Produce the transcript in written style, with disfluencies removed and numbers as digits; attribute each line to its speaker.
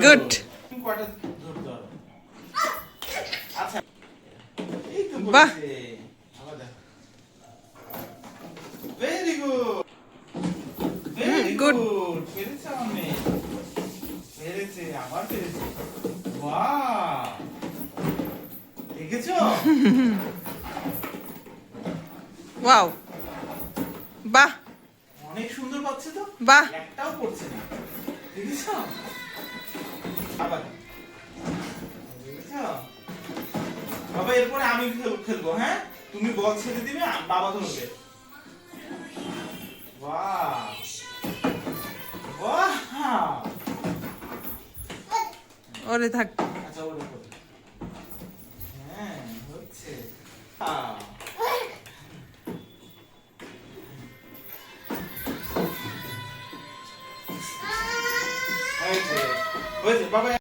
Speaker 1: Good.
Speaker 2: কয়টা ধরতে হবে? আচ্ছা এই তো
Speaker 1: বাহ।
Speaker 2: বলছে আবার দেখো very good very
Speaker 1: good.
Speaker 2: Good পেরেছে আমার মেয়ে পেরেছে আবার পেরেছে বাহ দেখেছো
Speaker 1: ওয়াও, বাহ
Speaker 2: অনেক সুন্দর পাচ্ছে তো
Speaker 1: বাহ।
Speaker 2: একটাও পড়ছে না দেখেছো আবার দেখেছো বাবা এরপরে আমি খেলবো হ্যাঁ তুমি বল ছেড়ে দিবে বাবা ধরবে বাহ বাহ
Speaker 1: ওরে থাক।
Speaker 2: আচ্ছা ওটা করো হ্যাঁ হচ্ছে আহ হয়েছে হয়েছে বাবা